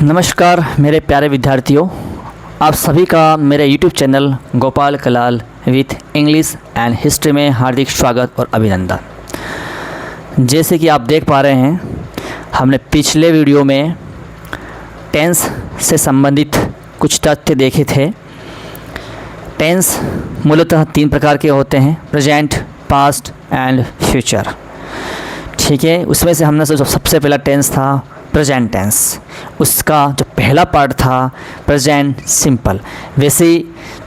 नमस्कार मेरे प्यारे विद्यार्थियों, आप सभी का मेरे YouTube channel Gopal Kalal with English and history में हार्दिक स्वागत और अभिनंदन। जैसे कि आप देख पा रहे हैं, हमने पिछले वीडियो में टेंस से संबंधित कुछ तथ्य देखे थे। टेंस मूलतः 3 प्रकार के होते हैं, प्रेजेंट, पास्ट एंड फ्यूचर। ठीक है, उसमें से हमने सबसे पहला टेंस था प्रेजेंट टेंस। उसका जो पहला पार्ट था प्रेजेंट सिंपल। वैसे ही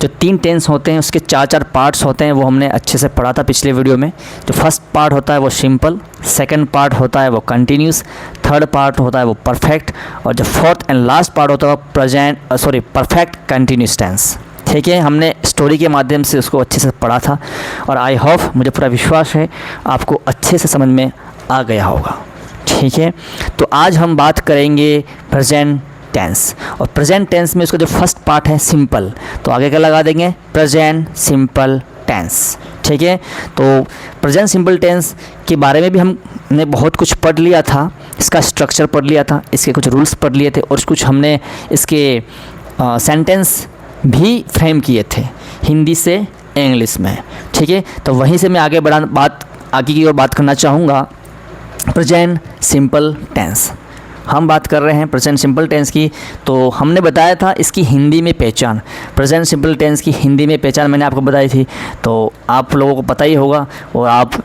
जो 3 टेंस होते हैं उसके 4 पार्ट्स होते हैं, वो हमने अच्छे से पढ़ा था पिछले वीडियो में। जो फर्स्ट पार्ट होता है वो सिंपल, सेकंड पार्ट होता है वो कंटिन्यूस, थर्ड पार्ट होता है वो परफेक्ट, और जो फोर्थ एंड लास्ट पार्ट होता है वो परफेक्ट कंटिन्यूस टेंस। ठीक है, हमने स्टोरी के माध्यम से उसको अच्छे से पढ़ा था और आई होप, मुझे पूरा विश्वास है आपको अच्छे से समझ में आ गया होगा। ठीक है, तो आज हम बात करेंगे प्रेजेंट टेंस। और प्रेजेंट टेंस में उसका जो फर्स्ट पार्ट है सिंपल, तो आगे क्या लगा देंगे, प्रेजेंट सिंपल टेंस। ठीक है, तो प्रेजेंट सिंपल टेंस के बारे में भी हमने बहुत कुछ पढ़ लिया था। इसका स्ट्रक्चर पढ़ लिया था, इसके कुछ रूल्स पढ़ लिए थे और कुछ हमने इसके सेंटेंस भी फ्रेम किए थे हिंदी से इंग्लिश में। ठीक है, तो वहीं से मैं आगे की ओर बात करना चाहूँगा। प्रेजेंट सिंपल टेंस हम बात कर रहे हैं प्रेजेंट सिंपल टेंस की। तो हमने बताया था इसकी हिंदी में पहचान, प्रेजेंट सिंपल टेंस की हिंदी में पहचान मैंने आपको बताई थी, तो आप लोगों को पता ही होगा और आप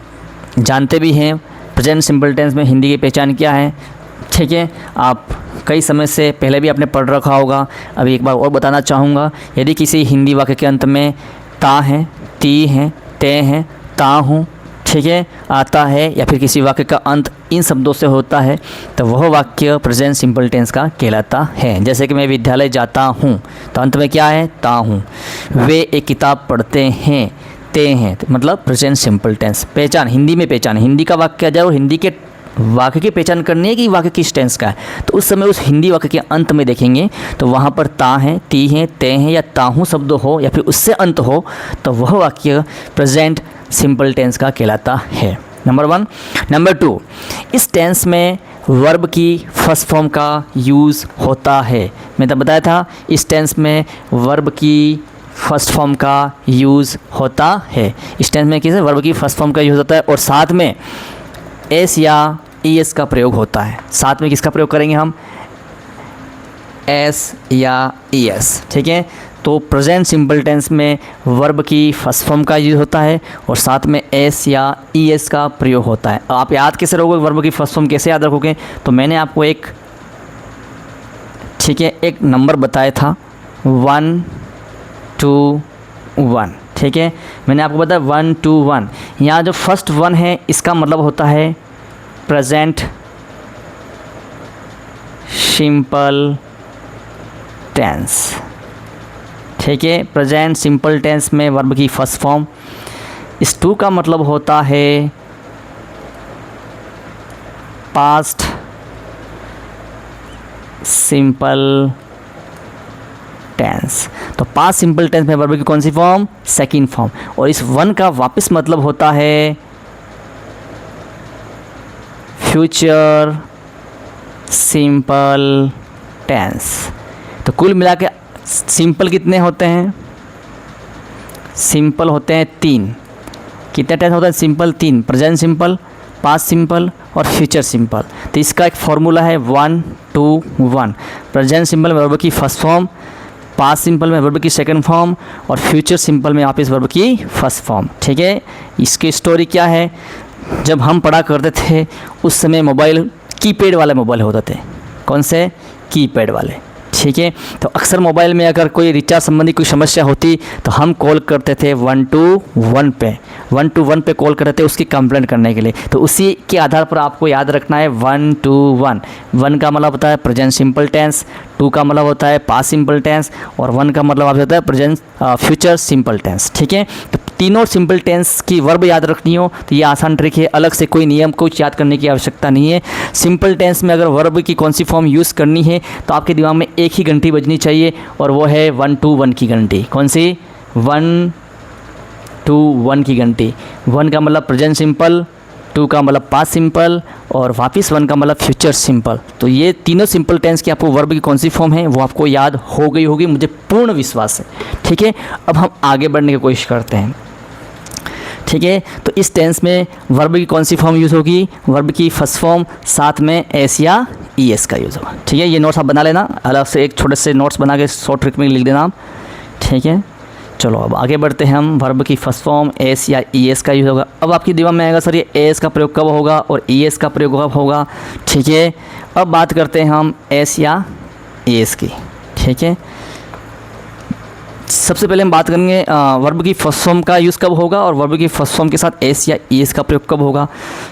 जानते भी हैं प्रेजेंट सिंपल टेंस में हिंदी की पहचान क्या है। ठीक है, आप कई समय से पहले भी आपने पढ़ रखा होगा। अभी एक बार और बताना चाहूँगा, यदि किसी हिंदी वाक्य के अंत में ता है, ती है, ते हैं, ता हूँ, ठीक है, आता है, या फिर किसी वाक्य का अंत इन शब्दों से होता है, तो वह वाक्य प्रेजेंट सिंपल टेंस का कहलाता है। जैसे कि मैं विद्यालय जाता हूँ, तो अंत में क्या है, ता हूँ। वे एक किताब पढ़ते हैं, ते हैं, तो मतलब प्रेजेंट सिंपल टेंस। पहचान, हिंदी में पहचान, हिंदी का वाक्य आ जाए और हिंदी के वाक्य की पहचान करनी है कि वाक्य किस टेंस का है, तो उस समय उस हिंदी वाक्य के अंत में देखेंगे तो वहाँ पर ता हैं, ती हैं, ते हैं या ताहू शब्द हो या फिर उससे अंत हो, तो वह वाक्य प्रेजेंट सिंपल टेंस का कहलाता है। नंबर 1। नंबर 2, इस टेंस में वर्ब की फर्स्ट फॉर्म का यूज़ होता है। मैं तो बताया था इस टेंस में वर्ब की फर्स्ट फॉर्म का यूज़ होता है। इस टेंस में किसी वर्ब की फर्स्ट फॉर्म का यूज़ होता है और साथ में एस या ई एस का प्रयोग होता है। साथ में किसका प्रयोग करेंगे हम, एस या ई एस। ठीक है, तो प्रेजेंट सिंपल टेंस में वर्ब की फर्स्ट फॉर्म का यूज़ होता है और साथ में एस या ई एस का प्रयोग होता है। आप याद कैसे रखोगे, वर्ब की फर्स्ट फॉर्म कैसे याद रखोगे, तो मैंने आपको एक नंबर बताया था 1 2 1। ठीक है, मैंने आपको बताया 1 2 1। यहाँ जो फर्स्ट 1 है इसका मतलब होता है प्रेजेंट सिंपल टेंस। ठीक है, प्रेजेंट सिंपल टेंस में वर्ब की फर्स्ट फॉर्म। इस 2 का मतलब होता है पास्ट सिंपल टेंस। तो पास्ट सिंपल टेंस में वर्ब की कौन सी फॉर्म, सेकंड फॉर्म। और इस 1 का वापस मतलब होता है फ्यूचर सिंपल टेंस। तो कुल मिला के सिंपल कितने होते हैं, सिंपल होते हैं 3। कितने टेंस होते हैं simple, 3। Present simple, past simple और फ्यूचर सिंपल। तो इसका एक फॉर्मूला है 1 2 1। प्रेजेंट सिंपल में वर्ब की फर्स्ट फॉर्म, पास्ट सिंपल में वर्ब की सेकंड फॉर्म और फ्यूचर सिंपल में वापस वर्ब की फर्स्ट फॉर्म। ठीक है, इसकी स्टोरी क्या है, जब हम पढ़ा करते थे उस समय मोबाइल कीपैड वाले मोबाइल होते थे। कौन से, कीपैड वाले। ठीक है, तो अक्सर मोबाइल में अगर कोई रिचार्ज संबंधी कोई समस्या होती तो हम कॉल करते थे 121 पे, 121 पे कॉल करते थे उसकी कंप्लेंट करने के लिए। तो उसी के आधार पर आपको याद रखना है 121। 1 का मतलब होता है प्रेजेंट सिंपल टेंस, 2 का मतलब होता है पास्ट सिंपल टेंस और 1 का मतलब होता है प्रेजेंट फ्यूचर सिंपल टेंस। ठीक है, तो तीनों सिंपल टेंस की वर्ब याद रखनी हो तो ये आसान ट्रिक है, अलग से कोई नियम कुछ याद करने की आवश्यकता नहीं है। सिंपल टेंस में अगर वर्ब की कौन सी फॉर्म यूज़ करनी है तो आपके दिमाग में एक ही घंटी बजनी चाहिए और वो है 1 2 1 की घंटी। कौन सी, 1 2 1 की घंटी। 1 का मतलब प्रेजेंट सिंपल, टू का मतलब पास्ट सिंपल, और वापस वन का मतलब फ्यूचर सिंपल। तो ये तीनों सिंपल टेंस की आपको वर्ब की कौन सी फॉर्म है वो आपको याद हो गई होगी, मुझे पूर्ण विश्वास है। ठीक है, अब हम आगे बढ़ने की कोशिश करते हैं। ठीक है, तो इस टेंस में वर्ब की कौन सी फॉर्म यूज़ होगी? वर्ब की फर्स्ट फॉर्म, साथ में एस या ई एस का यूज़ होगा। ठीक है, ये नोट्स आप बना लेना, अलग से एक छोटे से नोट्स बना के शॉर्ट ट्रिक में लिख देना आप। ठीक है, चलो अब आगे बढ़ते हैं हम। वर्ब की फर्स्ट फॉर्म एस या ई एस का यूज़ होगा। अब आपके दिमाग में आएगा सर ये एस का प्रयोग कब होगा और ई एस का प्रयोग कब होगा? ठीक है, अब बात करते हैं हम एस या ई एस की। ठीक है, सबसे पहले हम बात करेंगे वर्ब की फर्स्ट फॉर्म का यूज़ कब होगा और वर्ब की फर्स्ट फॉर्म के साथ एस या ई एस का प्रयोग कब होगा।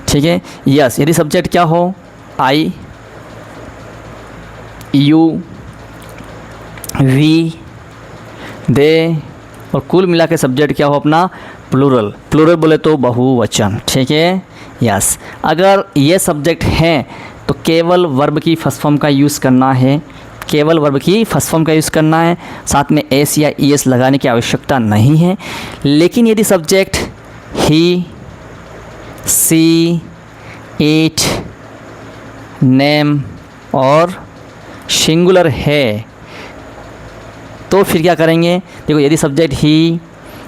ठीक है, यस, यदि सब्जेक्ट क्या हो? आई, यू, वी, दे, और कुल मिला के सब्जेक्ट क्या हो अपना? प्लूरल। प्लूरल बोले तो बहुवचन। ठीक है, यस, अगर ये सब्जेक्ट हैं तो केवल वर्ब की फर्स्ट फॉर्म का यूज़ करना है, केवल वर्ब की फर्स्ट फॉर्म का यूज़ करना है, साथ में एस या ई एस लगाने की आवश्यकता नहीं है। लेकिन यदि subject he, she, it, name और सिंगुलर है तो फिर क्या करेंगे? देखो, यदि सब्जेक्ट ही,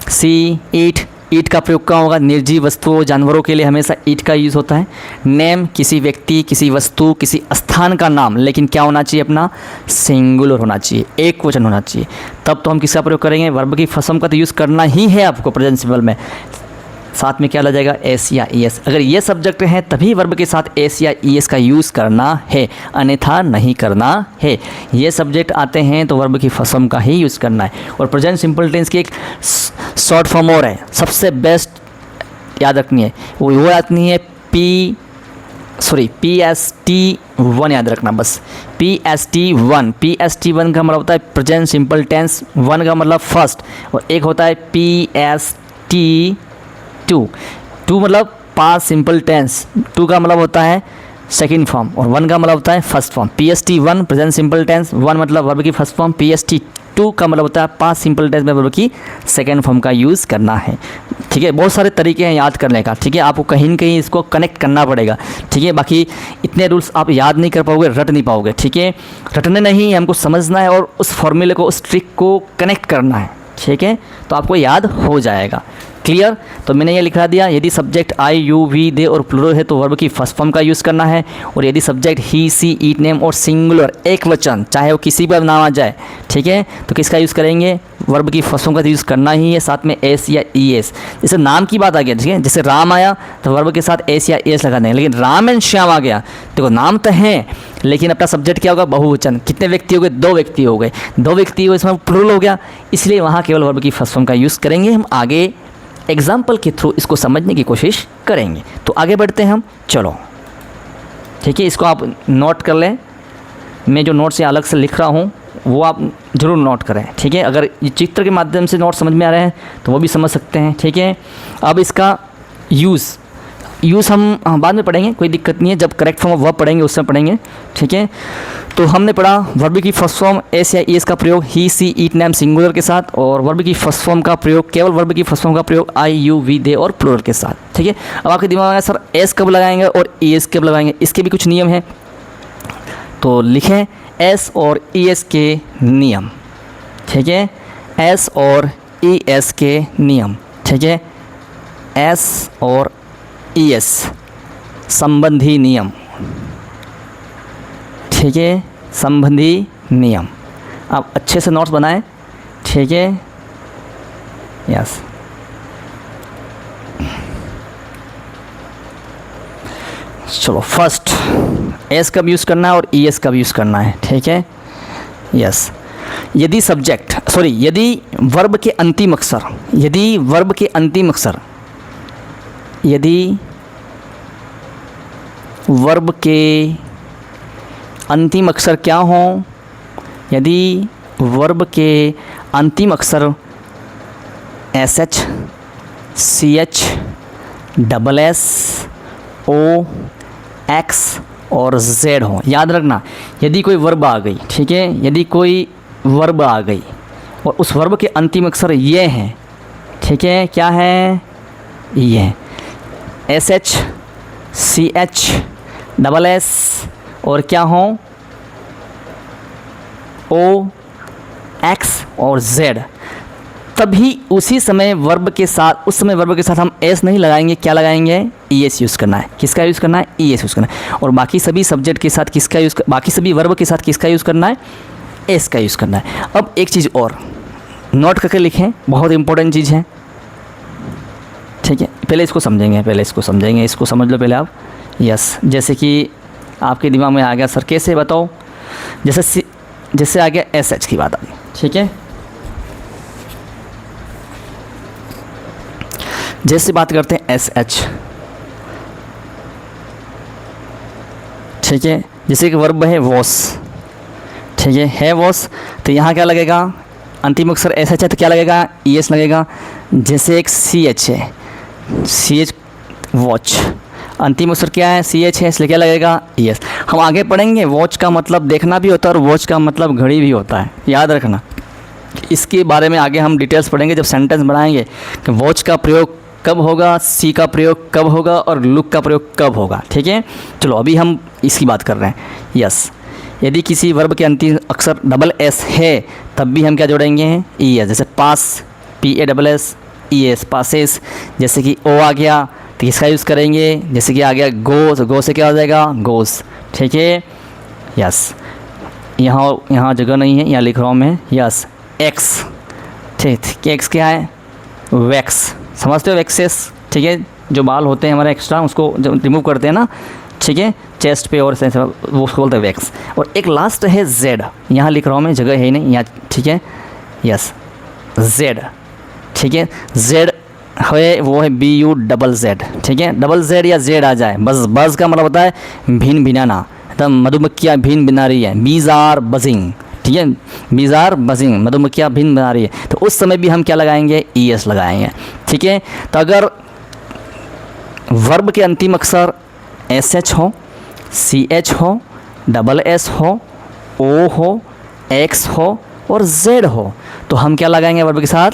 सी, ईट का प्रयोग कहाँ होगा? निर्जीव वस्तुओं, जानवरों के लिए हमेशा ईट का यूज़ होता है। नेम किसी व्यक्ति, किसी वस्तु, किसी स्थान का नाम, लेकिन क्या होना चाहिए अपना? सिंगुलर होना चाहिए, एक वचन होना चाहिए। तब तो हम किसका प्रयोग करेंगे? वर्ब की फर्स्ट फॉर्म का तो यूज़ करना ही है आपको प्रेजेंट सिंपल में, साथ में क्या लग जाएगा? एस या ई एस। अगर ये सब्जेक्ट हैं तभी वर्ब के साथ एस या ई एस का यूज़ करना है, अन्यथा नहीं करना है। ये सब्जेक्ट आते हैं तो वर्ब की फर्स्ट फॉर्म का ही यूज़ करना है। और प्रेजेंट सिंपल टेंस की एक शॉर्ट फॉर्म और है, सबसे बेस्ट याद रखनी है, वो आती है PST1 याद रखना बस। PST1 का मतलब होता है प्रेजेंट सिंपल टेंस, वन का मतलब फर्स्ट, और एक होता है PST2 मतलब पास्ट सिंपल टेंस, टू का मतलब होता है सेकंड फॉर्म और वन का मतलब होता है first form. PST1 present simple tense, one मतलब वर्ब की फर्स्ट फॉर्म, PST2 का मतलब होता है पास्ट सिंपल टेंस में वर्ब की सेकंड फॉर्म का यूज़ करना है। ठीक है, बहुत सारे तरीके हैं याद करने का। ठीक है, आपको कहीं न कहीं इसको कनेक्ट करना पड़ेगा। ठीक है, बाकी इतने रूल्स आप याद नहीं कर पाओगे, रट नहीं पाओगे। ठीक है, रटने नहीं, हमको समझना है और उस फॉर्मूले को, उस ट्रिक को कनेक्ट करना है। ठीक है, तो आपको याद हो जाएगा। क्लियर? तो मैंने ये लिखा दिया, यदि सब्जेक्ट आई, यू, वी, दे और प्लूरल है तो वर्ब की फर्स्ट फॉर्म का यूज़ करना है। और यदि subject he, C, eat, name और सिंगुलर एक वचन, चाहे वो किसी पर नाम आ जाए, ठीक है, तो किसका यूज़ करेंगे? वर्ब की फर्स्ट फॉर्म का यूज़ करना ही है, साथ में एस या ई एस। जैसे नाम की बात आ गया, ठीक है, जैसे राम आया तो वर्ब के साथ एस या ई एस लगा देंगे। लेकिन राम एंड श्याम आ गया, देखो नाम तो है लेकिन अपना सब्जेक्ट क्या होगा? बहुवचन। कितने व्यक्ति हो गए? 2 व्यक्ति हो गए। 2 व्यक्ति हो, इसमें प्लूरल हो गया, इसलिए वहाँ केवल वर्ब की फर्स्ट फॉर्म का यूज़ करेंगे। हम आगे एग्जाम्पल के थ्रू इसको समझने की कोशिश करेंगे। तो आगे बढ़ते हैं हम, चलो। ठीक है, इसको आप नोट कर लें, मैं जो नोट्स यहाँ अलग से लिख रहा हूँ वो आप ज़रूर नोट करें। ठीक है, अगर ये चित्र के माध्यम से नोट समझ में आ रहे हैं तो वो भी समझ सकते हैं। ठीक है, अब इसका यूज़ हम बाद में पढ़ेंगे, कोई दिक्कत नहीं है, जब करेक्ट फॉर्म ऑफ वर्ब पढ़ेंगे उस समय पढ़ेंगे। ठीक है, तो हमने पढ़ा वर्ब की फर्स्ट फॉर्म एस या ई एस का प्रयोग ही, सी, ईट, नेम सिंगुलर के साथ, और वर्ब की फर्स्ट फॉर्म का प्रयोग, केवल वर्ब की फर्स्ट फॉर्म का प्रयोग आई, यू, वी, दे और प्लूरल के साथ। ठीक है, अब आपके दिमाग में सर एस कब लगाएंगे और ई एस कब लगाएंगे? इसके भी कुछ नियम हैं, तो लिखें एस और ई एस के नियम। ठीक है, एस और ई एस के नियम। ठीक है, एस और ई एस संबंधी नियम। ठीक है, संबंधी नियम आप अच्छे से नोट्स बनाएं। ठीक है, यस, चलो फर्स्ट एस कब यूज़ करना है और ई एस कब यूज़ करना है। ठीक है, यस, यदि वर्ब के अंतिम अक्षर, यदि वर्ब के अंतिम अक्षर क्या हों? यदि वर्ब के अंतिम अक्षर S H, C H, double S, O, X और जेड हो, याद रखना, यदि कोई वर्ब आ गई, ठीक है, यदि कोई वर्ब आ गई और उस वर्ब के अंतिम अक्षर ये हैं, ठीक है, क्या है? ये एस एच, CH और क्या हो OX और Z, तभी उसी समय वर्ब के साथ, उस समय वर्ब के साथ हम एस नहीं लगाएंगे, क्या लगाएंगे, ES यूज़ करना है। किसका यूज़ करना है, ES यूज़ करना है। और बाकी सभी सब्जेक्ट के साथ किसका यूज़, बाकी सभी वर्ब के साथ किसका यूज़ करना है, एस का यूज़ करना है। अब एक चीज़ और नोट करके लिखें, बहुत इंपॉर्टेंट चीज़ है, ठीक है। पहले इसको समझेंगे, इसको समझ लो पहले आप। यस, जैसे कि आपके दिमाग में आ गया सर कैसे बताओ, जैसे आ गया SH की बात आ गई, ठीक है। जैसे बात करते हैं SH, ठीक है। जैसे कि वर्ब है वॉस, ठीक है वॉस, तो यहाँ क्या लगेगा, अंतिम अक्षर SH है तो क्या लगेगा, ES लगेगा। जैसे एक CH है, CH वॉच, अंतिम अक्षर क्या है, CH है, इसलिए क्या लगेगा, ES। हम आगे पढ़ेंगे, वॉच का मतलब देखना भी होता है और वॉच का मतलब घड़ी भी होता है, याद रखना। इसके बारे में आगे हम डिटेल्स पढ़ेंगे जब सेंटेंस बनाएंगे कि वॉच का प्रयोग कब होगा, सी का प्रयोग कब होगा और लुक का प्रयोग कब होगा, ठीक है। चलो अभी हम इसकी बात कर रहे हैं। यस, यदि किसी वर्ब के अंतिम अक्षर SS है तब भी हम क्या जोड़ेंगे, ES। जैसे पास, PASS, ES, पासेस। जैसे कि O आ गया तो किसका यूज़ करेंगे, जैसे कि आ गया गो, तो गो से क्या हो जाएगा, गोस, ठीक है। यस, यहाँ जगह नहीं है, यहाँ लिख रहा हूँ मैं। यस, X, ठीक, X क्या है, वैक्स, समझते हो, वैक्सेस, ठीक है। जो बाल होते हैं हमारे एक्स्ट्रा, उसको जब रिमूव करते हैं ना, ठीक है, चेस्ट पे और वो उसको बोलते हैं वैक्स। और एक लास्ट है Z, यहाँ लिख रहा हूँ मैं, जगह है ही नहीं यहाँ, ठीक है। यस, Z, ठीक है। Z है वो है BUZZ, ठीक है। डबल Z या Z आ जाए, बज़ का मतलब होता है भिन भिनाना, तब मधुमक्खियाँ भिन भिना रही है, बीज आर बजिंग, ठीक है, बीज आर बजिंग, मधुमक्खियाँ भिन बना रही है, तो उस समय भी हम क्या लगाएंगे, ES लगाएंगे, ठीक है। तो अगर वर्ब के अंतिम अक्षर SH हो, CH हो, SS हो, O हो, X हो और Z हो, तो हम क्या लगाएंगे वर्ब के साथ,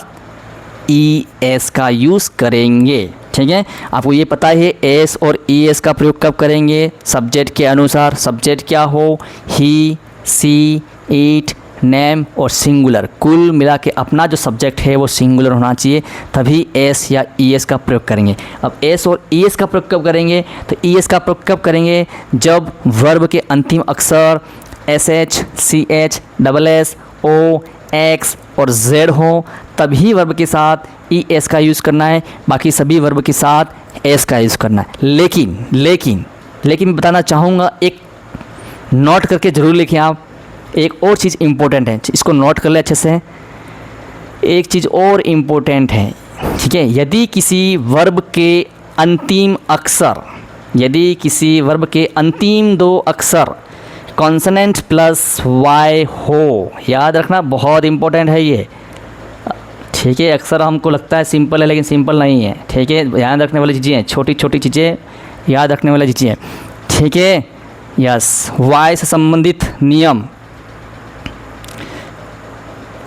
ES का यूज़ करेंगे, ठीक है। आपको ये पता है S और ES का प्रयोग कब करेंगे, सब्जेक्ट के अनुसार। सब्जेक्ट क्या हो, ही, सी, इट, नेम और सिंगुलर, कुल मिला के अपना जो सब्जेक्ट है वो सिंगुलर होना चाहिए, तभी S या ES का प्रयोग करेंगे। अब S और ES का प्रयोग कब करेंगे, तो ES का प्रयोग कब करेंगे, जब वर्ब के अंतिम अक्षर SH, CH, SS, O, X और Z हो, तभी वर्ब के साथ ES का यूज़ करना है, बाकी सभी वर्ब के साथ S का यूज़ करना है। लेकिन मैं बताना चाहूँगा, एक नोट करके ज़रूर लिखें आप, एक और चीज़ इम्पोर्टेंट है, इसको नोट कर ले अच्छे से। एक चीज़ और इम्पोर्टेंट है, ठीक है। यदि किसी वर्ब के अंतिम दो अक्षर कॉन्सोनेंट प्लस Y हो, याद रखना, बहुत इम्पोर्टेंट है ये, ठीक है। अक्सर हमको लगता है सिंपल है, लेकिन सिंपल नहीं है, ठीक है। याद रखने वाली चीज़ें हैं, छोटी छोटी चीज़ें याद रखने वाली चीज़ें हैं, ठीक है। यस, Y से संबंधित नियम,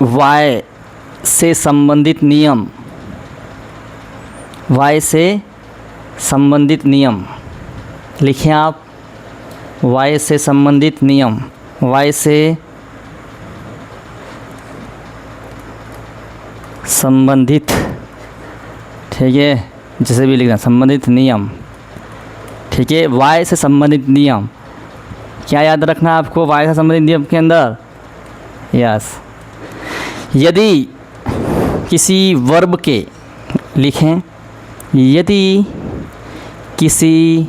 Y से संबंधित नियम लिखें आप, Y से संबंधित नियम, Y से संबंधित, ठीक है, जैसे भी लिखना, संबंधित नियम, ठीक है। Y से संबंधित नियम क्या याद रखना है आपको, Y से संबंधित नियम के अंदर। यस, यदि किसी वर्ब के, लिखें, यदि किसी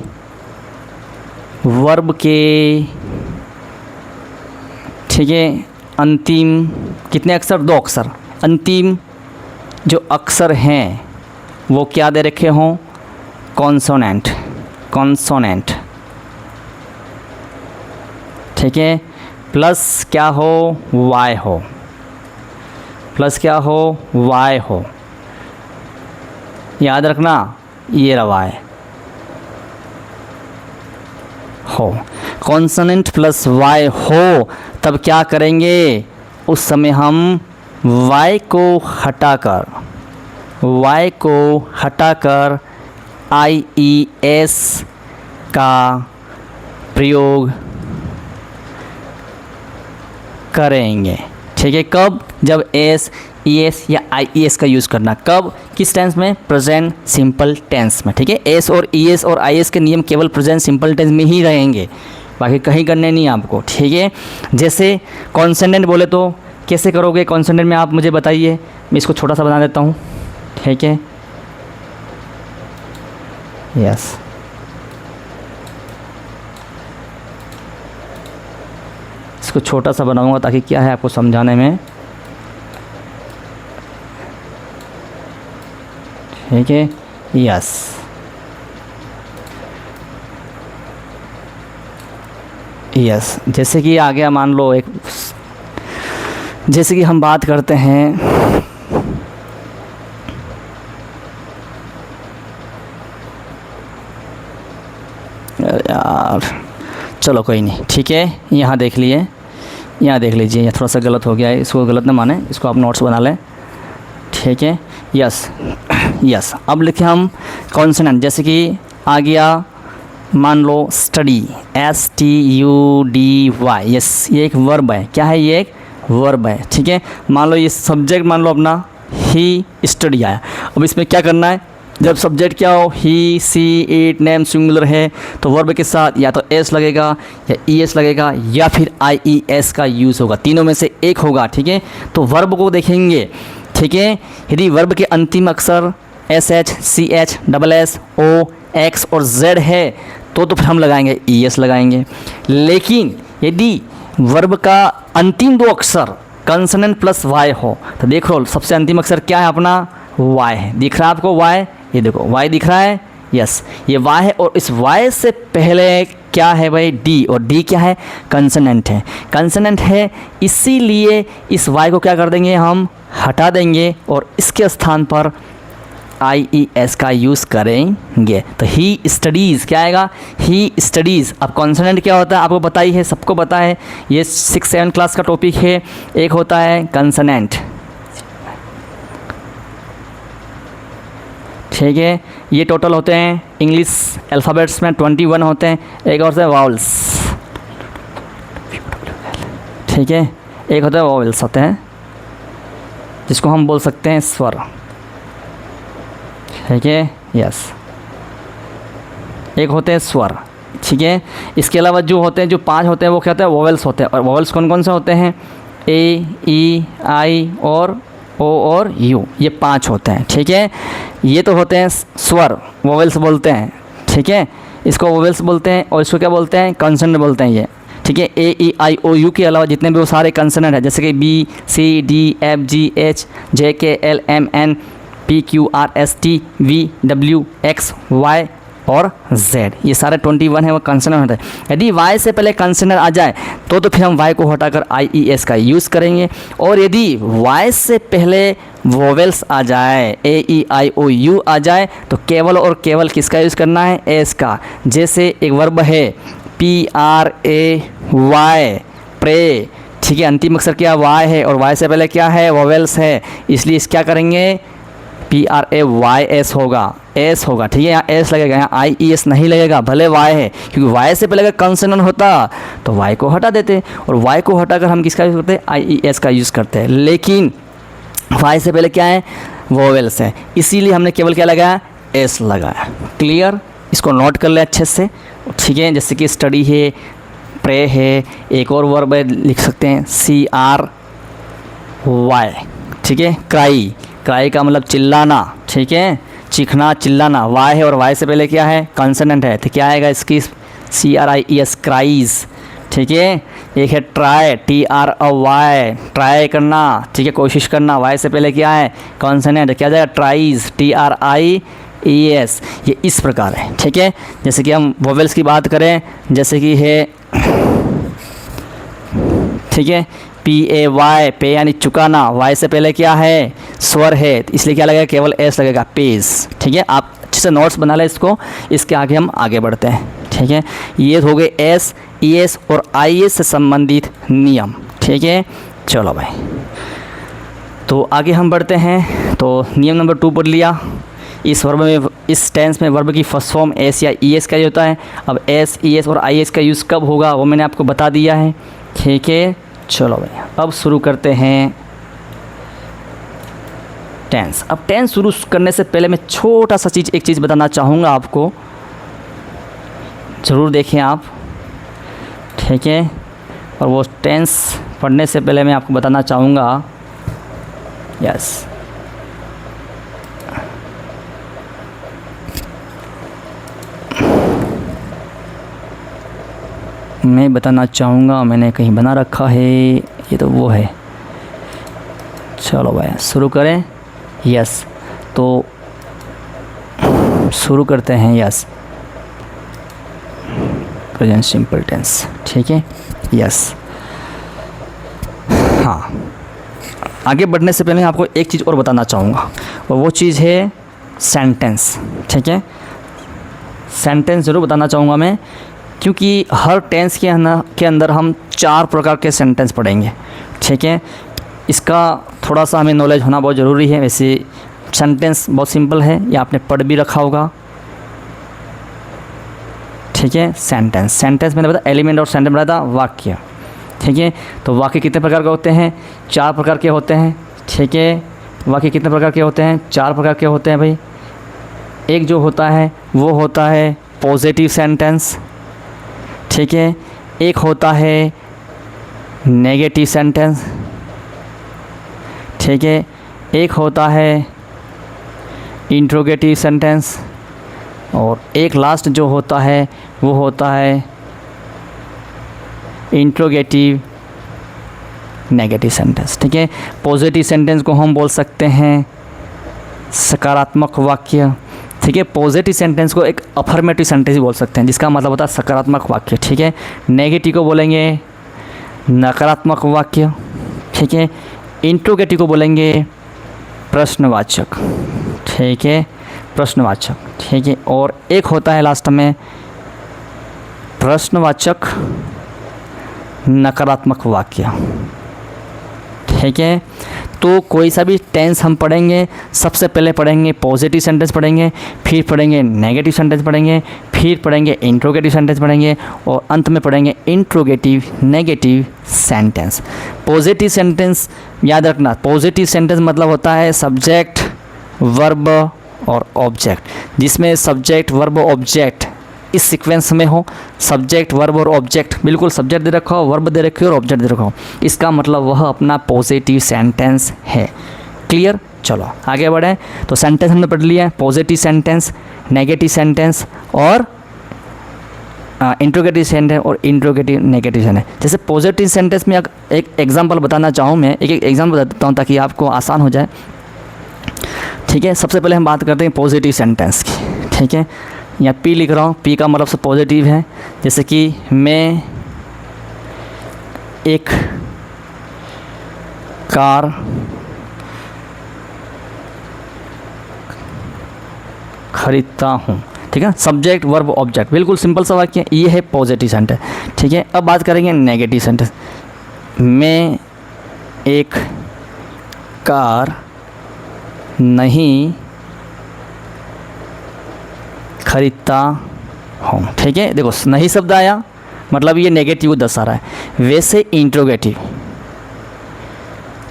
वर्ब के, ठीक है, अंतिम कितने अक्षर, दो अक्षर, अंतिम जो अक्षर हैं वो क्या दे रखे हों, कॉन्सोनेंट, ठीक है, प्लस क्या हो, Y हो, याद रखना, ये रवा है हो, कॉन्सोनेंट प्लस Y हो, तब क्या करेंगे, उस समय हम Y को हटाकर IES का प्रयोग करेंगे। ठीक है, कब? जब एस, ई एस या आई ई एस का यूज़ करना। कब? किस टेंस में? प्रेजेंट सिंपल टेंस में। ठीक है, एस और ई एस और आई एस के नियम केवल प्रेजेंट सिंपल टेंस में ही रहेंगे, बाकी कहीं करने नहीं आपको। ठीक है, जैसे कॉन्सेंडेंट बोले तो कैसे करोगे कॉन्सेंडेंट में, आप मुझे बताइए। मैं इसको छोटा सा बना देता हूँ। ठीक है, यस, इसको छोटा सा बनाऊंगा ताकि क्या है आपको समझाने में। ठीक है, यस, यस, जैसे कि आ गया, मान लो एक, जैसे कि हम बात करते हैं यार, चलो कोई नहीं। ठीक है, यहाँ देख लिए, यहाँ देख लीजिए, यह थोड़ा सा गलत हो गया है, इसको गलत ना माने, इसको आप नोट्स बना लें। ठीक है, यस, यस। अब लिखे हम कॉन्सोनेंट, जैसे कि आ गया, मान लो स्टडी, STUDY, यस, ये एक वर्ब है। क्या है? ये एक वर्ब है। ठीक है, मान लो ये सब्जेक्ट, मान लो अपना ही स्टडी आया। अब इसमें क्या करना है? जब सब्जेक्ट क्या हो, ही, सी, इट, नेम सिंगुलर है, तो वर्ब के साथ या तो एस लगेगा या ई एस लगेगा या फिर आई ई एस का यूज़ होगा, तीनों में से एक होगा। ठीक है, तो वर्ब को देखेंगे। ठीक है, यदि वर्ब के अंतिम अक्षर SH, CH, SS, O, X और Z है तो फिर हम लगाएंगे ई एस लगाएंगे। लेकिन यदि वर्ब का अंतिम दो अक्षर कंसोनेंट प्लस वाई हो तो देख लो, सबसे अंतिम अक्षर क्या है अपना? वाई है। दिख रहा है आपको वाई? ये देखो वाई दिख रहा है, यस, ये वाई है। और इस वाई से पहले क्या है भाई? डी, और डी क्या है? कंसोनेंट है। कंसोनेंट है, इसीलिए इस वाई को क्या कर देंगे? हम हटा देंगे और इसके स्थान पर आई ई एस का यूज़ करेंगे। तो ही स्टडीज़ क्या आएगा? ही स्टडीज़। अब कॉन्सोनेंट क्या होता है आपको पता ही है, सबको पता है, ये 6-7 क्लास का टॉपिक है। एक होता है कंसोनेंट, ठीक है, ये टोटल होते हैं इंग्लिश अल्फ़ाबेट्स में 21 होते हैं। एक और से वावल्स, ठीक है, एक होता है वावल्स होते हैं जिसको हम बोल सकते हैं स्वर। ठीक है, यस, एक होते हैं स्वर। ठीक है, इसके अलावा जो होते हैं, जो 5 होते हैं वो क्या होते हैं? वोवेल्स होते हैं। और वोवेल्स कौन कौन से होते हैं? ए, ई, आई और ओ और यू, ये 5 होते हैं। ठीक है, ये तो होते हैं स्वर, वोवेल्स बोलते हैं। ठीक है, इसको वोवेल्स बोलते हैं और इसको क्या बोलते हैं? कंसोनेंट बोलते हैं ये। ठीक है, ए, ई, आई, ओ, यू के अलावा जितने भी वो सारे कंसोनेंट हैं, जैसे कि B, C, D, F, G, H, J, K, L, M, N, P, Q, R, S, T, V, W, X, Y और Z, ये सारे 21 है वो कंसोनेंट होते हैं। यदि Y से पहले कंसोनेंट आ जाए तो फिर हम Y को हटाकर IES का यूज़ करेंगे। और यदि Y से पहले वोवेल्स आ जाए, A, E, I, O, U आ जाए तो केवल और केवल किसका यूज़ करना है? S का। जैसे एक वर्ब है PRAY, प्रे। ठीक है, अंतिम अक्षर क्या? Y है और Y से पहले क्या है? वोवेल्स है, इसलिए इस क्या करेंगे? PRAYS होगा, एस होगा। ठीक है, यहाँ एस लगेगा, यहाँ IES नहीं लगेगा, भले वाई है, क्योंकि वाई से पहले अगर कंसोनेंट होता तो वाई को हटा देते, और वाई को हटाकर हम किसका यूज़ करते हैं? IES का यूज़ करते हैं। लेकिन वाई से पहले क्या है? वोवेल्स है, इसीलिए हमने केवल क्या लगाया? एस लगाया। क्लियर? इसको नोट कर ले अच्छे से। ठीक है, जैसे कि स्टडी है, प्रे है, एक और वर्ब है लिख सकते हैं CRY। ठीक है, क्राई, क्राई का मतलब चिल्लाना। ठीक है, चीखना, चिल्लाना। वाई है और वाई से पहले क्या है? कंसोनेंट है, तो क्या आएगा इसकी? CRIES, cries. ठीक है, एक है ट्राई, TRY, ट्राई करना। ठीक है, कोशिश करना। वाई से पहले क्या है? कंसोनेंट, क्या जाएगा? Tries, TRIES। ये इस प्रकार है। ठीक है, जैसे कि हम वोवेल्स की बात करें, जैसे कि है, ठीक है, PAY, पे यानी चुकाना। वाई से पहले क्या है? स्वर है, इसलिए क्या लगेगा? केवल एस लगेगा, पेज। ठीक है, आप अच्छे से नोट्स बना लें इसको, इसके आगे हम आगे बढ़ते हैं। ठीक है, ये हो गए एस, ES और IES से संबंधित नियम। ठीक है, चलो भाई, तो आगे हम बढ़ते हैं। तो नियम नंबर 2 पढ़ लिया। इस वर्ब में इस टेंस में वर्ब की फर्स्ट फॉर्म एस या ई एस का होता है। अब एस, ई एस और आई एस का यूज़ कब होगा वो मैंने आपको बता दिया है। ठीक है, चलो भाई अब शुरू करते हैं टेंस। अब टेंस शुरू करने से पहले मैं छोटा सा एक चीज़ बताना चाहूँगा आपको, ज़रूर देखें आप। ठीक है, और वो टेंस पढ़ने से पहले मैं आपको बताना चाहूँगा, यस, मैं बताना चाहूँगा, मैंने कहीं बना रखा है, ये तो वो है। चलो भाई शुरू करें। यस, तो शुरू करते हैं। Yes, present simple tense. ठीक है, यस। हाँ, आगे बढ़ने से पहले मैं आपको एक चीज़ और बताना चाहूँगा, और वो चीज़ है सेंटेंस। ठीक है, सेंटेंस ज़रूर बताना चाहूँगा मैं, क्योंकि हर टेंस के अंदर हम 4 प्रकार के सेंटेंस पढ़ेंगे। ठीक है, इसका थोड़ा सा हमें नॉलेज होना बहुत ज़रूरी है। वैसे सेंटेंस बहुत सिंपल है, ये आपने पढ़ भी रखा होगा। ठीक है, सेंटेंस मैंने बताया एलिमेंट, और सेंटेंस बताया वाक्य। ठीक है, तो वाक्य कितने प्रकार के होते हैं? 4 प्रकार के होते हैं। ठीक है, वाक्य कितने प्रकार के होते हैं? 4 प्रकार के होते हैं भाई। एक जो होता है वो होता है पॉजिटिव सेंटेंस। ठीक है, एक होता है नेगेटिव सेंटेंस। ठीक है, एक होता है इंट्रोगेटिव सेंटेंस, और एक लास्ट जो होता है वो होता है इंट्रोगेटिव नेगेटिव सेंटेंस। ठीक है, पॉजिटिव सेंटेंस को हम बोल सकते हैं सकारात्मक वाक्य। ठीक है, पॉजिटिव सेंटेंस को एक अफर्मेटिव सेंटेंस भी बोल सकते हैं, जिसका मतलब होता है सकारात्मक वाक्य। ठीक है, नेगेटिव को बोलेंगे नकारात्मक वाक्य। ठीक है, इंट्रोगेटिव को बोलेंगे प्रश्नवाचक। ठीक है, प्रश्नवाचक। ठीक है, और एक होता है लास्ट में प्रश्नवाचक नकारात्मक वाक्य। ठीक है, तो कोई सा भी टेंस हम पढ़ेंगे, सबसे पहले पढ़ेंगे पॉजिटिव सेंटेंस पढ़ेंगे, फिर पढ़ेंगे नेगेटिव सेंटेंस पढ़ेंगे, फिर पढ़ेंगे इंट्रोगेटिव सेंटेंस पढ़ेंगे, और अंत में पढ़ेंगे interrogative negative sentence. Positive sentence याद रखना, पॉजिटिव सेंटेंस मतलब होता है सब्जेक्ट, वर्ब और ऑब्जेक्ट, जिसमें सब्जेक्ट, वर्ब, ऑब्जेक्ट इस सीक्वेंस में हो। सब्जेक्ट, वर्ब और ऑब्जेक्ट, बिल्कुल सब्जेक्ट दे रखा हो, वर्ब दे रखी हो और ऑब्जेक्ट दे रखा हो, इसका मतलब वह अपना पॉजिटिव सेंटेंस है। क्लियर? चलो आगे बढ़ें। तो सेंटेंस हमने पढ़ लिया है, पॉजिटिव सेंटेंस, नेगेटिव सेंटेंस और इंट्रोगेटिव सेंटेंस और इंट्रोगेटिव नेगेटिव सेंटेंस। जैसे पॉजिटिव सेंटेंस में एक एग्जांपल बताना चाहूँ मैं, एक एग्जांपल बता देता हूँ ताकि आपको आसान हो जाए। ठीक है, सबसे पहले हम बात करते हैं पॉजिटिव सेंटेंस की। ठीक है, यहाँ पी लिख रहा हूँ, पी का मतलब से पॉजिटिव है। जैसे कि मैं एक कार खरीदता हूँ। ठीक है, सब्जेक्ट, वर्ब, ऑब्जेक्ट, बिल्कुल सिंपल सा वाक्य, ये है पॉजिटिव सेंटेंस। ठीक है, अब बात करेंगे नेगेटिव सेंटेंस। मैं एक कार नहीं खरीदता हूँ। ठीक है, देखो नहीं शब्द आया, मतलब ये नेगेटिव दर्शा रहा है। वैसे इंट्रोगेटिव,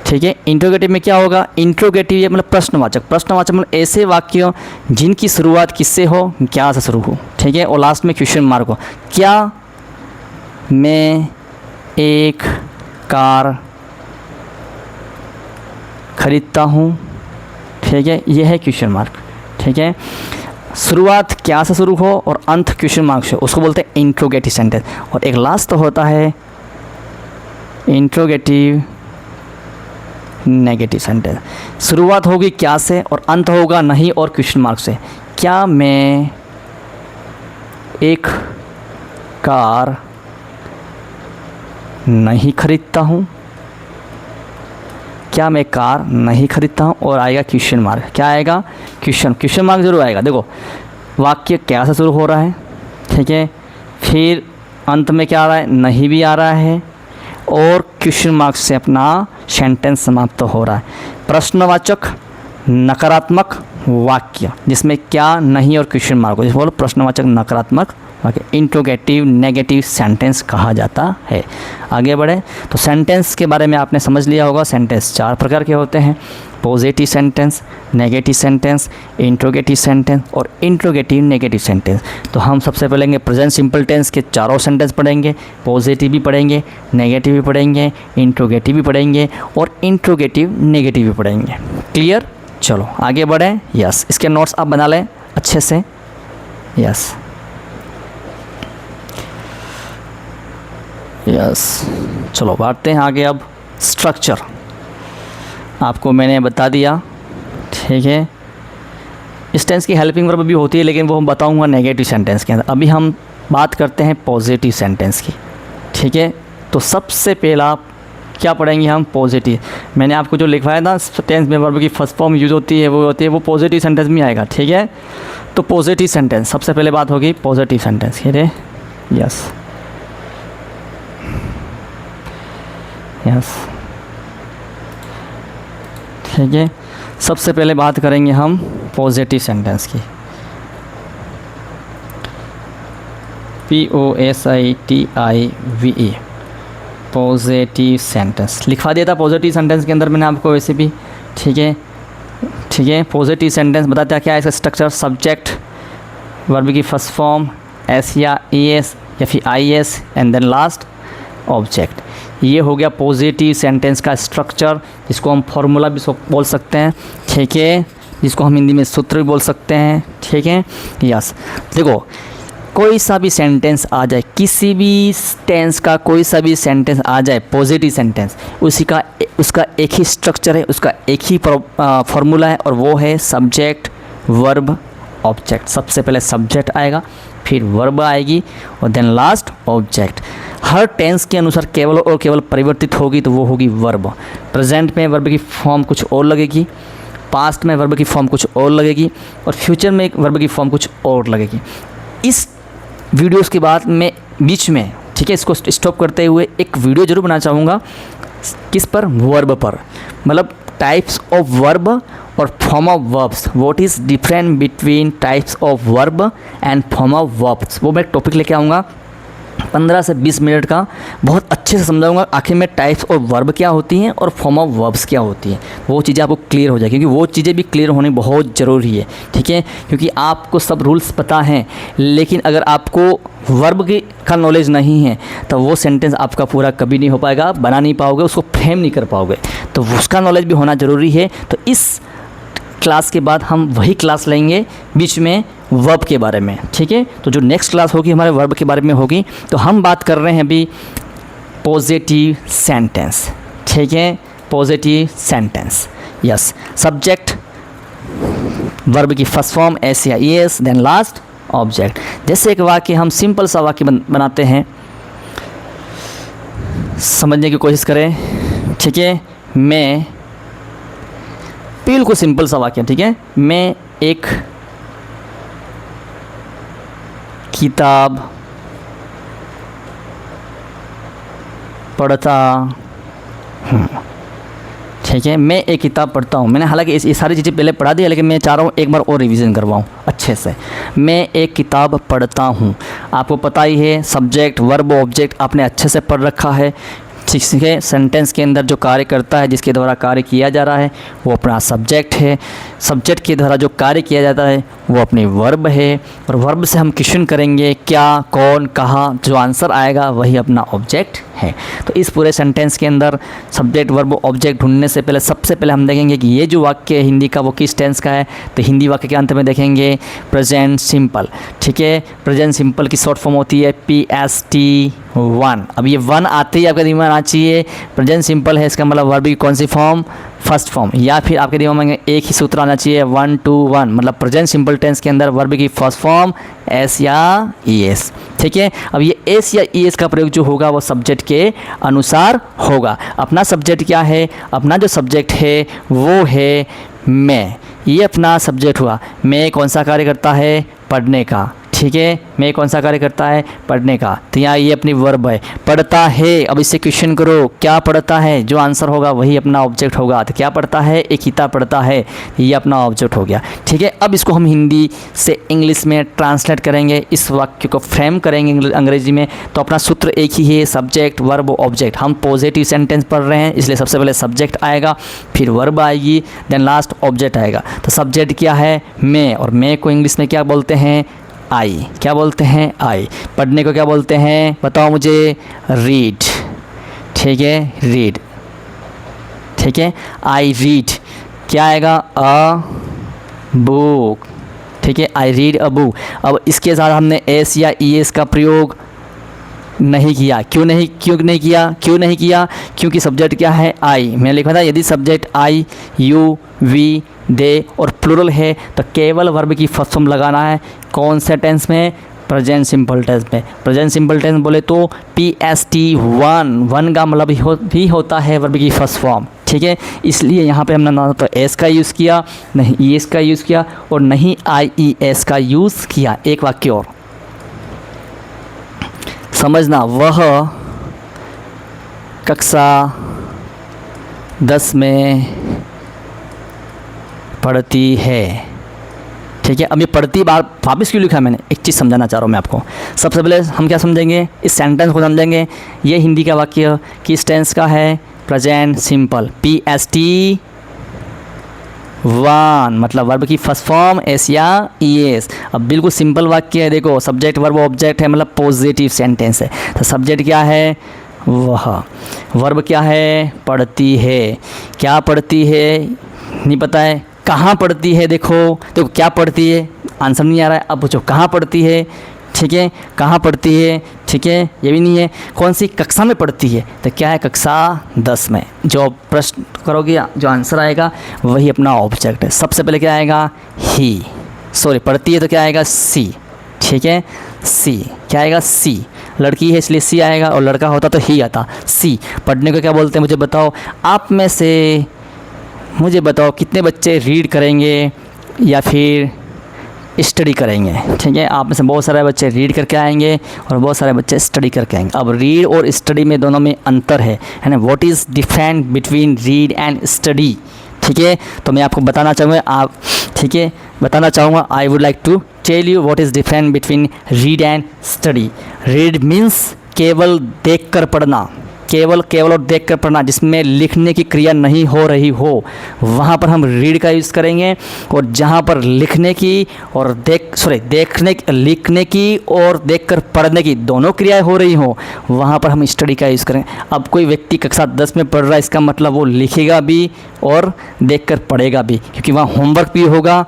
ठीक है, इंट्रोगेटिव में क्या होगा? इंट्रोगेटिव ये मतलब प्रश्नवाचक। प्रश्नवाचक मतलब ऐसे वाक्य जिनकी शुरुआत किससे हो? क्या से शुरू हो। ठीक है, और लास्ट में क्वेश्चन मार्क हो। क्या मैं एक कार खरीदता हूँ? ठीक है, ये है क्वेश्चन मार्क। ठीक है, शुरुआत क्या से शुरू हो और अंत क्वेश्चन मार्क से, उसको बोलते हैं इंट्रोगेटिव सेंटेंस। और एक लास्ट तो होता है इंट्रोगेटिव नेगेटिव सेंटेंस। शुरुआत होगी क्या से और अंत होगा नहीं और क्वेश्चन मार्क से। क्या मैं एक कार नहीं खरीदता हूँ? क्या मैं कार नहीं खरीदता हूँ, और आएगा क्वेश्चन मार्क। क्या आएगा? क्वेश्चन मार्क जरूर आएगा। देखो वाक्य क्या से शुरू हो रहा है, ठीक है, फिर अंत में क्या आ रहा है? नहीं भी आ रहा है, और क्वेश्चन मार्क से अपना सेंटेंस समाप्त हो रहा है। प्रश्नवाचक, नकारात्मक वाक्य जिसमें क्या, नहीं और क्वेश्चन मार्क हो, जिसको बोलो प्रश्नवाचक नकारात्मक वाक्य, इंट्रोगेटिव नेगेटिव सेंटेंस कहा जाता है। आगे बढ़े तो सेंटेंस के बारे में आपने समझ लिया होगा। सेंटेंस 4 प्रकार के होते हैं, positive sentence, negative sentence, interrogative sentence और इंट्रोगेटिव नेगेटिव सेंटेंस। तो हम सबसे पहले प्रेजेंट सिंपल टेंस के चारों सेंटेंस पढ़ेंगे, पॉजिटिव भी पढ़ेंगे, नेगेटिव भी पढ़ेंगे, इंट्रोगेटिव भी पढ़ेंगे और इंट्रोगेटिव नेगेटिव भी पढ़ेंगे। क्लियर? चलो आगे बढ़ें। यस, इसके नोट्स आप बना लें अच्छे से। यस यस, चलो बढ़ते हैं आगे। अब स्ट्रक्चर आपको मैंने बता दिया, ठीक है। इस टेंस की हेल्पिंग वर्ब भी होती है, लेकिन वो हम बताऊंगा नेगेटिव सेंटेंस के अंदर। अभी हम बात करते हैं पॉजिटिव सेंटेंस की, ठीक है। तो सबसे पहला क्या पढ़ेंगे हम? पॉजिटिव। मैंने आपको जो लिखवाया था टेंस में वर्ब की फर्स्ट फॉर्म यूज होती है वो पॉजिटिव सेंटेंस में आएगा, ठीक है। तो पॉजिटिव सेंटेंस सबसे पहले बात होगी पॉजिटिव सेंटेंस की। यस यस, ठीक है। सबसे पहले बात करेंगे हम पॉजिटिव सेंटेंस की। POSITIVE, पॉजिटिव सेंटेंस लिखवा दिया था पॉजिटिव सेंटेंस के अंदर मैंने आपको वैसे भी, ठीक है। ठीक है, पॉजिटिव सेंटेंस बताते हैं क्या है इसका स्ट्रक्चर? सब्जेक्ट, वर्ब की फर्स्ट फॉर्म एस या ES या फिर IS and then last object. ये हो गया पॉजिटिव सेंटेंस का स्ट्रक्चर, जिसको हम फॉर्मूला भी बोल सकते हैं, ठीक है, जिसको हम हिंदी में सूत्र भी बोल सकते हैं, ठीक है। यस, देखो कोई सा भी सेंटेंस आ जाए, किसी भी टेंस का कोई सा भी सेंटेंस आ जाए पॉजिटिव सेंटेंस, उसका एक ही स्ट्रक्चर है, उसका एक ही फॉर्मूला है और वो है सब्जेक्ट वर्ब ऑब्जेक्ट। सबसे पहले सब्जेक्ट आएगा, फिर वर्ब आएगी और देन लास्ट ऑब्जेक्ट। हर टेंस के अनुसार केवल और केवल परिवर्तित होगी तो वो होगी वर्ब। प्रेजेंट में वर्ब की फॉर्म कुछ और लगेगी, पास्ट में वर्ब की फॉर्म कुछ और लगेगी और फ्यूचर में वर्ब की फॉर्म कुछ और लगेगी। इस वीडियोस के बाद मैं बीच में, ठीक है, इसको स्टॉप करते हुए एक वीडियो जरूर बनाना चाहूँगा। किस पर? वर्ब पर, मतलब टाइप्स ऑफ वर्ब और form of verbs. What is different between types of verb and form of verbs, वो मैं टॉपिक लेके आऊँगा। 15 से 20 मिनट का बहुत अच्छे से समझाऊंगा आखिर में टाइप्स ऑफ वर्ब क्या होती हैं और फॉर्म ऑफ वर्ब्स क्या होती हैं। वो चीज़ें आपको क्लियर हो जाए, क्योंकि वो चीज़ें भी क्लियर होनी बहुत ज़रूरी है, ठीक है। क्योंकि आपको सब रूल्स पता हैं, लेकिन अगर आपको वर्ब का नॉलेज नहीं है तो वो सेंटेंस आपका पूरा कभी नहीं हो पाएगा, आप बना नहीं पाओगे, उसको फ्रेम नहीं कर पाओगे। तो उसका नॉलेज भी होना ज़रूरी है। तो इस क्लास के बाद हम वही क्लास लेंगे बीच में वर्ब के बारे में, ठीक है। तो जो नेक्स्ट क्लास होगी हमारे वर्ब के बारे में होगी। तो हम बात कर रहे हैं अभी पॉजिटिव सेंटेंस, ठीक है, positive sentence. Yes, subject, verb की फर्स्ट फॉर्म एस या ES, देन लास्ट ऑब्जेक्ट। जैसे एक वाक्य, हम सिंपल सा वाक्य बनाते हैं, समझने की कोशिश करें, ठीक है। मैं, बिल्कुल सिंपल सा वाक्य, ठीक है, मैं एक किताब पढ़ता हूँ, ठीक है। मैं एक किताब पढ़ता हूँ। मैंने हालांकि ये सारी चीज़ें पहले पढ़ा दी है, लेकिन मैं चाह रहा हूँ एक बार और रिवीजन करवाऊँ अच्छे से। मैं एक किताब पढ़ता हूँ, आपको पता ही है, सब्जेक्ट वर्ब ऑब्जेक्ट आपने अच्छे से पढ़ रखा है, ठीक है। सेंटेंस के अंदर जो कार्य करता है, जिसके द्वारा कार्य किया जा रहा है, वो अपना सब्जेक्ट है। सब्जेक्ट के द्वारा जो कार्य किया जाता है वो अपनी वर्ब है, और वर्ब से हम क्वेश्चन करेंगे क्या, कौन, कहाँ, जो आंसर आएगा वही अपना ऑब्जेक्ट है। तो इस पूरे सेंटेंस के अंदर सब्जेक्ट वर्ब ऑब्जेक्ट ढूंढने से पहले सबसे पहले हम देखेंगे कि ये जो वाक्य है हिंदी का वो किस टेंस का है। तो हिंदी वाक्य के अंत में देखेंगे प्रेजेंट सिंपल, ठीक है। प्रेजेंट सिंपल की शॉर्ट फॉर्म होती है PST1। अब ये 1 आते ही आपके दिमाग में आना चाहिए, प्रेजेंट सिंपल है, इसका मतलब वर्ब की कौन सी फॉर्म? First form. या फिर आपके दिमाग में एक ही सूत्र आना चाहिए 1 to 1, मतलब प्रेजेंट सिंपल टेंस के अंदर वर्ब की फर्स्ट फॉर्म S या ES, ठीक है। अब ये S या ES का प्रयोग जो होगा वो सब्जेक्ट के अनुसार होगा। अपना सब्जेक्ट क्या है? अपना जो सब्जेक्ट है वो है मैं, ये अपना सब्जेक्ट हुआ। मैं कौन सा कार्य करता है? पढ़ने का, ठीक है। मैं कौन सा कार्य करता है, पढ़ने का, तो यहाँ ये अपनी वर्ब है, पढ़ता है। अब इससे क्वेश्चन करो क्या पढ़ता है, जो आंसर होगा वही अपना ऑब्जेक्ट होगा। तो क्या पढ़ता है, एक किताब पढ़ता है, ये अपना ऑब्जेक्ट हो गया, ठीक है। अब इसको हम हिंदी से इंग्लिश में ट्रांसलेट करेंगे, इस वाक्य को फ्रेम करेंगे अंग्रेजी में। तो अपना सूत्र एक ही है, सब्जेक्ट वर्ब ऑब्जेक्ट। हम पॉजिटिव सेंटेंस पढ़ रहे हैं इसलिए सबसे पहले सब्जेक्ट आएगा, फिर वर्ब आएगी, देन लास्ट ऑब्जेक्ट आएगा। तो सब्जेक्ट क्या है, मैं, और मैं को इंग्लिश में क्या बोलते हैं, आई। क्या बोलते हैं, आई। पढ़ने को क्या बोलते हैं, बताओ मुझे, रीड, ठीक है, रीड, ठीक है। आई रीड, क्या आएगा, अ बुक, ठीक है, आई रीड अ बुक। अब इसके साथ हमने एस या ई एस का प्रयोग नहीं किया। क्यों नहीं किया, क्योंकि सब्जेक्ट क्या है, आई। मैंने लिखा था यदि सब्जेक्ट आई, यू, वी, दे और प्लूरल है तो केवल वर्ब की फर्स्ट फॉर्म लगाना है। कौन से टेंस में, प्रेजेंट सिंपल टेंस में। प्रेजेंट सिंपल टेंस बोले तो PST वन का मतलब भी होता है वर्ब की फर्स्ट फॉर्म, ठीक है। इसलिए यहाँ पे हमने ना तो एस का यूज़ किया, नहीं ES का यूज़ किया और नहीं IES का यूज़ किया। एक वाक्य और समझना, वह कक्षा 10 में पढ़ती है, ठीक है। अब ये पढ़ती बार वापस क्यों लिखा मैंने, एक चीज़ समझाना चाह रहा हूँ मैं आपको। सबसे पहले हम क्या समझेंगे, इस सेंटेंस को समझेंगे। ये हिंदी का वाक्य किस टेंस का है, प्रेजेंट सिंपल, PST वन, मतलब वर्ब की फर्स्ट फॉर्म एस या ES। अब बिल्कुल सिंपल वाक्य है, देखो सब्जेक्ट वर्ब ऑब्जेक्ट है, मतलब पॉजिटिव सेंटेंस है। तो सब्जेक्ट क्या है, वह, वर्ब क्या है, पढ़ती है। क्या पढ़ती है नहीं पता है, कहाँ पढ़ती है, देखो क्या पढ़ती है, आंसर नहीं आ रहा है। अब पूछो कहाँ पढ़ती है, ठीक है, कहाँ पढ़ती है, ठीक है, ये भी नहीं है। कौन सी कक्षा में पढ़ती है, तो क्या है, कक्षा 10 में। जो प्रश्न करोगे जो आंसर आएगा वही अपना ऑब्जेक्ट है। सबसे पहले क्या आएगा, ही, सॉरी पढ़ती है तो क्या आएगा, सी, ठीक है, सी, क्या आएगा, सी। लड़की है इसलिए सी आएगा और लड़का होता तो ही आता, सी। पढ़ने को क्या बोलते हैं, मुझे बताओ, आप में से मुझे बताओ कितने बच्चे रीड करेंगे या फिर स्टडी करेंगे, ठीक है। आप में से बहुत सारे बच्चे रीड करके आएंगे और बहुत सारे बच्चे स्टडी करके आएंगे। अब रीड और स्टडी में दोनों में अंतर है ना। What is different between read and study, ठीक है। तो मैं आपको बताना चाहूँगा, आप, ठीक है, बताना चाहूँगा। I would like to tell you what is different between read and study. Read means केवल देख कर पढ़ना, केवल और देख कर पढ़ना, जिसमें लिखने की क्रिया नहीं हो रही हो, वहाँ पर हम रीड का यूज़ करेंगे। और जहाँ पर लिखने की और लिखने की और देखकर पढ़ने की दोनों क्रियाएं हो रही हो, वहाँ पर हम स्टडी का यूज़ करेंगे। अब कोई व्यक्ति कक्षा 10 में पढ़ रहा है, इसका मतलब वो लिखेगा भी और देखकर पढ़ेगा भी, क्योंकि वहाँ होमवर्क भी होगा,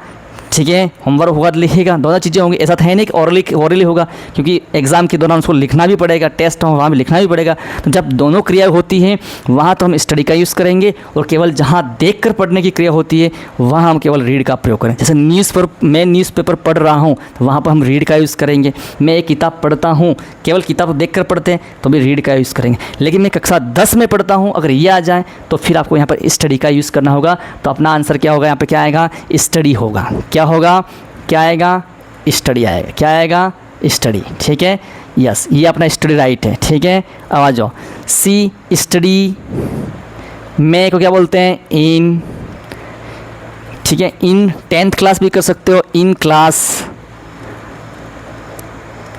ठीक है, होमवर्क होगा तो लिखेगा, दोनों चीज़ें होंगी। ऐसा तो है नहीं कि ओरली होगा, क्योंकि एग्ज़ाम के दौरान उसको लिखना भी पड़ेगा, टेस्ट हो वहाँ भी लिखना भी पड़ेगा। तो जब दोनों क्रिया होती हैं वहाँ तो हम स्टडी का यूज़ करेंगे, और केवल जहाँ देखकर पढ़ने की क्रिया होती है वहाँ हम केवल रीड का प्रयोग करें। जैसे मैं न्यूज़पेपर पढ़ रहा हूँ तो वहाँ पर हम रीड का यूज़ करेंगे। मैं एक किताब पढ़ता हूँ, केवल किताब देख कर पढ़ते हैं तो भी रीड का यूज़ करेंगे। लेकिन मैं कक्षा 10 में पढ़ता हूँ, अगर ये आ जाए तो फिर आपको यहाँ पर स्टडी का यूज़ करना होगा। तो अपना आंसर क्या होगा, यहाँ पर क्या आएगा, स्टडी होगा। क्या होगा, क्या आएगा, स्टडी आएगा। क्या आएगा, स्टडी, ठीक है। यस, ये अपना स्टडी राइट है, ठीक है। अब आ जाओ, सी स्टडी, मैं को क्या बोलते हैं, इन, ठीक है। इन 10th क्लास भी कर सकते हो, इन क्लास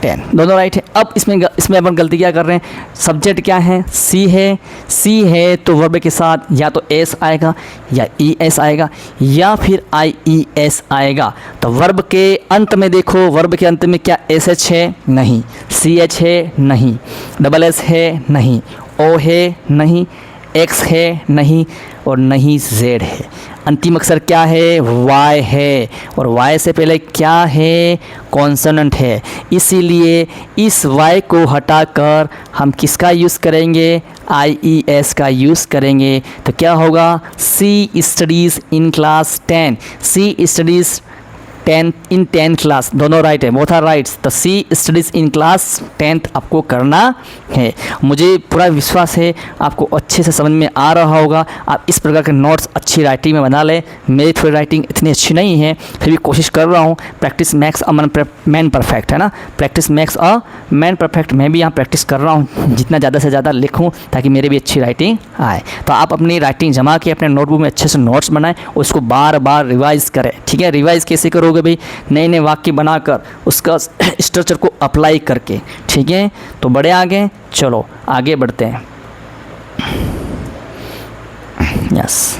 10, दोनों राइट है। अब इसमें अपन गलती क्या कर रहे हैं, सब्जेक्ट क्या है, सी है तो वर्ब के साथ या तो एस आएगा या ES आएगा या फिर IES आएगा। तो वर्ब के अंत में देखो, वर्ब के अंत में क्या SH है, नहीं, CH है, नहीं, SS है, नहीं, O है, नहीं, X है, नहीं, और नहीं Z है। अंतिम अक्षर क्या है, Y है, और Y से पहले क्या है, कॉन्सोनेंट है। इसीलिए इस Y को हटाकर हम किसका यूज़ करेंगे, IES का यूज़ करेंगे। तो क्या होगा, she studies in class 10, she studies in 10th class, दोनों राइट है, बोथ आर राइट्स। तो she studies in class 10th आपको करना है। मुझे पूरा विश्वास है आपको अच्छे से समझ में आ रहा होगा। आप इस प्रकार के नोट्स अच्छी राइटिंग में बना लें। मेरी थोड़ी राइटिंग इतनी अच्छी नहीं है, फिर भी कोशिश कर रहा हूँ। Practice makes a man perfect, है ना, practice makes a man perfect. मैं भी यहाँ प्रैक्टिस कर रहा हूँ, जितना ज़्यादा से ज़्यादा लिखूँ ताकि मेरी भी अच्छी राइटिंग आए। तो आप अपनी राइटिंग जमा के अपने नोटबुक में अच्छे से नोट्स बनाएं, उसको बार बार रिवाइज करें। ठीक है, रिवाइज कैसे करोगे भाई? नए नए वाक्य बनाकर उसका स्ट्रक्चर को अप्लाई करके। ठीक है, तो बड़े आगे, चलो आगे बढ़ते हैं। यस,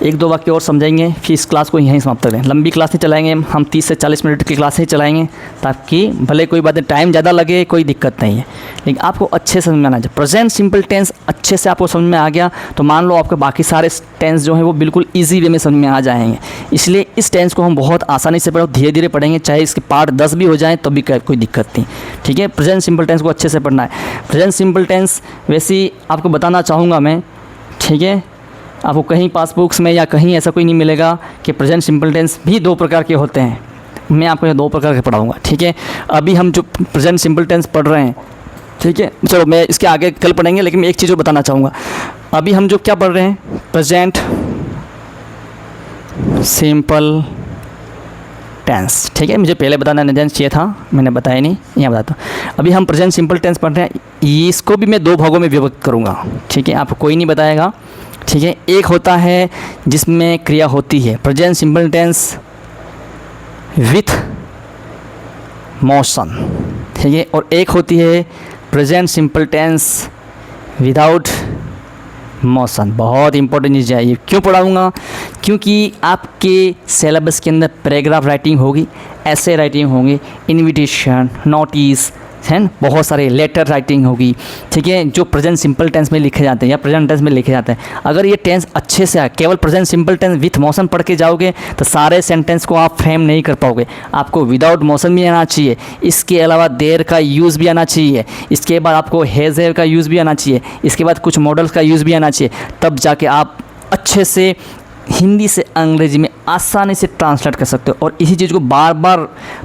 एक दो वाक्य और समझाएंगे, फिर इस क्लास को यहीं समाप्त करें। लंबी क्लास नहीं चलाएंगे हम 30 से 40 मिनट की क्लास ही चलाएंगे, ताकि भले कोई बात टाइम ज़्यादा लगे, कोई दिक्कत नहीं है, लेकिन आपको अच्छे से समझ में आना चाहिए। प्रेजेंट सिंपल टेंस अच्छे से आपको समझ में आ गया तो मान लो आपके बाकी सारे टेंस जो हैं वो बिल्कुल ईजी वे में समझ में आ जाएंगे। इसलिए इस टेंस को हम बहुत आसानी से पढ़ो, धीरे धीरे पढ़ेंगे, चाहे इसके पार्ट 10 भी हो जाएँ तो भी कोई दिक्कत नहीं। ठीक है, प्रेजेंट सिंपल टेंस को अच्छे से पढ़ना है। प्रेजेंट सिंपल टेंस वैसे ही आपको बताना चाहूँगा मैं। ठीक है, आपको कहीं पासबुक्स में या कहीं ऐसा कोई नहीं मिलेगा कि प्रेजेंट सिंपल टेंस भी दो प्रकार के होते हैं। मैं आपको ये दो प्रकार के पढ़ाऊँगा। ठीक है, अभी हम जो प्रेजेंट सिंपल टेंस पढ़ रहे हैं, ठीक है, चलो मैं इसके आगे कल पढ़ेंगे, लेकिन मैं एक चीज़ और बताना चाहूँगा। अभी हम जो क्या पढ़ रहे हैं, प्रेजेंट सिंपल टेंस। ठीक है, मुझे पहले बताना नहीं चाहिए था, मैंने बताया नहीं, यहाँ बताता हूँ। अभी हम प्रेजेंट सिंपल टेंस पढ़ रहे हैं, इसको भी मैं दो भागों में विभक्त करूँगा। ठीक है, आपको कोई नहीं बताएगा। ठीक है, एक होता है जिसमें क्रिया होती है, present simple tense with motion. ठीक है, और एक होती है present simple tense without motion. बहुत इंपॉर्टेंट चीज़ है ये। क्यों पढ़ाऊँगा? क्योंकि आपके सिलेबस के अंदर पैराग्राफ राइटिंग होगी, ऐसे राइटिंग होंगे, इनविटेशन, नोटिस, है ना, बहुत सारे लेटर राइटिंग होगी। ठीक है, जो प्रेजेंट सिंपल टेंस में लिखे जाते हैं या प्रेजेंट टेंस में लिखे जाते हैं। अगर ये टेंस अच्छे से केवल present simple tense with motion पढ़ के जाओगे तो सारे सेंटेंस को आप फ्रेम नहीं कर पाओगे। आपको विदाउट मोशन भी आना चाहिए, इसके अलावा देयर का यूज़ भी आना चाहिए, इसके बाद आपको हैज़ हैव का यूज़ भी आना चाहिए, इसके बाद कुछ मॉडल्स का यूज़ भी आना चाहिए। तब जाके आप अच्छे से हिंदी से अंग्रेजी में आसानी से ट्रांसलेट कर सकते हो। और इसी चीज़ को बार बार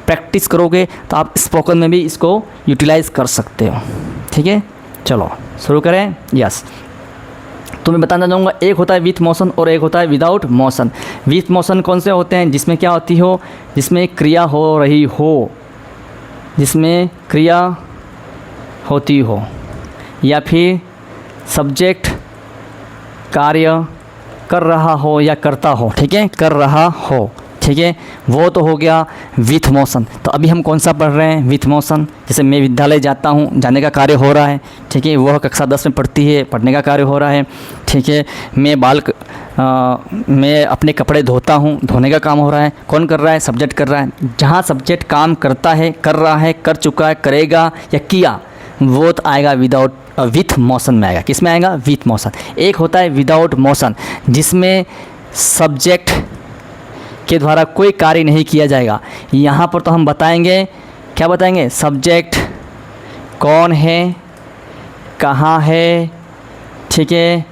प्रैक्टिस करोगे तो आप स्पोकन में भी इसको यूटिलाइज़ कर सकते हो। ठीक है, चलो शुरू करें। यस, तो मैं बताना चाहूँगा, एक होता है विथ मोशन और एक होता है विदाउट मोशन। विथ मोशन कौन से होते हैं? जिसमें क्या होती हो, जिसमें क्रिया हो रही हो, जिसमें क्रिया होती हो, या फिर सब्जेक्ट कार्य कर रहा हो या करता हो। ठीक है, कर रहा हो। ठीक है, वो तो हो गया विथ मोशन। तो अभी हम कौन सा पढ़ रहे हैं? With motion. जैसे मैं विद्यालय जाता हूँ, जाने का कार्य हो रहा है। ठीक है, वह कक्षा 10 में पढ़ती है, पढ़ने का कार्य हो रहा है। ठीक है, मैं अपने कपड़े धोता हूँ, धोने का काम हो रहा है। कौन कर रहा है? सब्जेक्ट कर रहा है। जहाँ सब्जेक्ट काम करता है, कर रहा है, कर चुका है, करेगा या किया, वो तो आएगा विथ मोशन में आएगा। किस में आएगा? With motion. एक होता है विदाउट मोशन, जिसमें सब्जेक्ट के द्वारा कोई कार्य नहीं किया जाएगा। यहाँ पर तो हम बताएंगे, क्या बताएंगे? सब्जेक्ट कौन है, कहाँ है, ठीक है,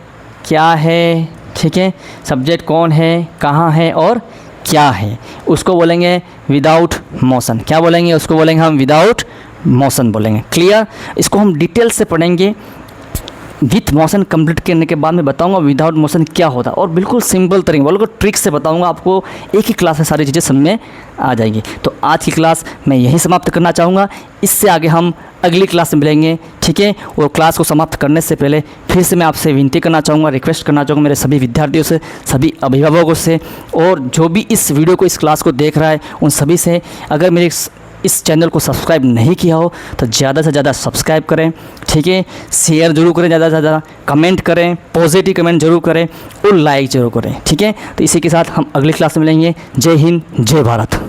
क्या है। ठीक है, सब्जेक्ट कौन है, कहाँ है और क्या है, उसको बोलेंगे विदाउट मोशन। क्या बोलेंगे? उसको बोलेंगे हम विदाउट मोशन बोलेंगे। क्लियर? इसको हम डिटेल से पढ़ेंगे। विथ मोशन कंप्लीट करने के बाद मैं बताऊंगा विदाउट मोशन क्या होता है, और बिल्कुल सिंपल तरीके, बिल्कुल ट्रिक से बताऊंगा आपको। एक ही क्लास में सारी चीज़ें समझ में आ जाएगी। तो आज की क्लास मैं यहीं समाप्त करना चाहूँगा। इससे आगे हम अगली क्लास में मिलेंगे। ठीक है, और क्लास को समाप्त करने से पहले फिर से मैं आपसे विनती करना चाहूँगा, रिक्वेस्ट करना चाहूँगा मेरे सभी विद्यार्थियों से, सभी अभिभावकों से, और जो भी इस वीडियो को, इस क्लास को देख रहा है उन सभी से, अगर मेरे इस चैनल को सब्सक्राइब नहीं किया हो तो ज़्यादा से ज़्यादा सब्सक्राइब करें। ठीक है, शेयर जरूर करें, ज़्यादा से ज़्यादा कमेंट करें, पॉजिटिव कमेंट जरूर करें और लाइक जरूर करें। ठीक है, तो इसी के साथ हम अगली क्लास में मिलेंगे। जय हिंद, जय भारत।